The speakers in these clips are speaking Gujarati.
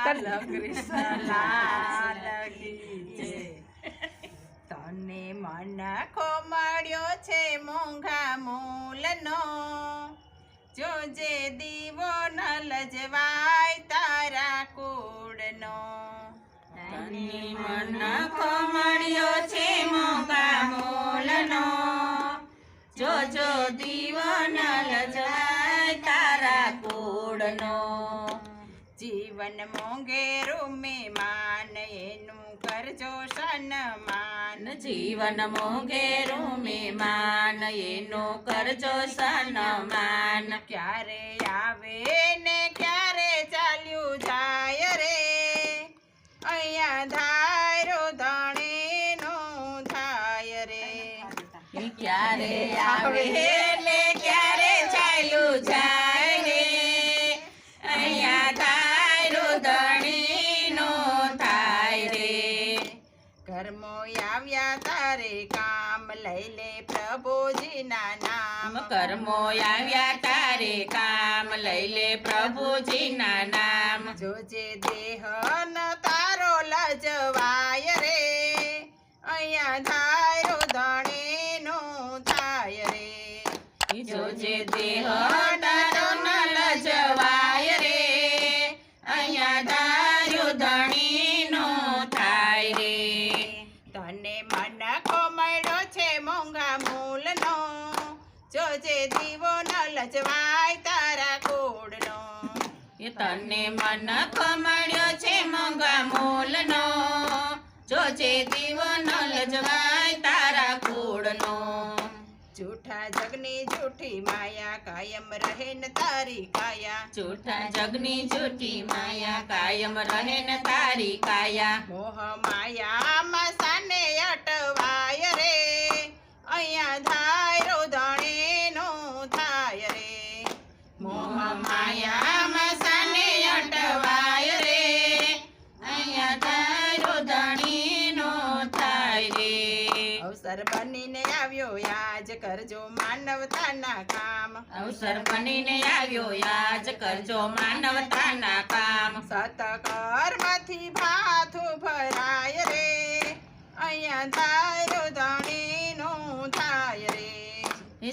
કૃષ્ણ લાલ કી જય. તને મનખો મળ્યો છે મોંઘા મૂલનો, જોજે દીવો ન લજવાય તારા કુળનો. તને મનખો મળ્યો છે મોંઘા મૂલનો, જોજો દીવો ન લજવાય તારા કુળનો. જીવન મોંઘેરું મહેમાન એનું કરજો સન્માન. જીવન મોંઘેરું મહેમાન એનું કરજો સન્માન. ક્યારે આવે ને ક્યારે ચાલ્યું જાય રે, અહીંયા ધારો ધણીનો થાય રે. ક્યારે આવે ને ક્યારે ચાલ્યું જાય રે, અહીંયા ધારો ધણીનો થાય રે. કર્મો આવ્યા તારે કામ લઈ લે પ્રભુજીના નામ. કર્મો આવ્યા તારે કામ લઈ લે પ્રભુજીના નામ. જોજે દેહ ન તારો લજવાય રે, અહીંયા ધારો ધણીનો થાય રે. જોજે દેહ તારો ન લજવાય રે, અહીંયા ધાર્યો ધણીનો થાય રે. તને મનખો મળ્યો છે મોંઘા મૂલનો, જોજે દીવો ન લજવાય તારા કુળનો. તને મનખો મળ્યો છે મોંઘા મૂલનો, જોજે દીવો ન લજવાય તારા કુળનો. જૂઠા જગની જૂઠી માયા કાયમ રહે ને તારી કાયા. જૂઠા જગની જૂઠી માયા કાયમ રહે ને તારી કાયા. મોહ માયામાં સાને અટવાય રે, અહીંયા ધારો ધણીનો થાય રે. મોહ માયામાં સાને અટવાય રે, અહીંયા તારો ધણીનો થાય રે. અવસર બનીને આવ્યો યાજ કરજો માનવતાના કામ. અવસર બનીને આવ્યો યાજ કરજો માનવતાના કામ. સતકર્મથી ભાથું ભરાય રે, અહીંયા ધારો ધણીનો થાય રે.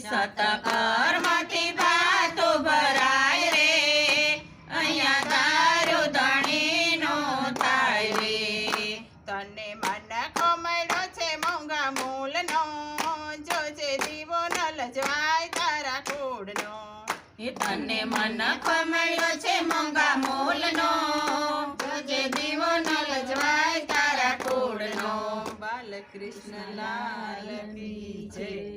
સતકર્મથી ભાતો ભરાય રે, અહીંયા તારો ધણીનો થાય રે. તને મનખો મળ્યો છે મોંઘા મૂલનો, જોજે દીવો ન લજવાય તારા કુળનો. તને મનખો મળ્યો છે મોંઘા મૂલનો, જોજે દીવો ન લજવાય તારા કુળનો. બાલકૃષ્ણ લાલ કી જય.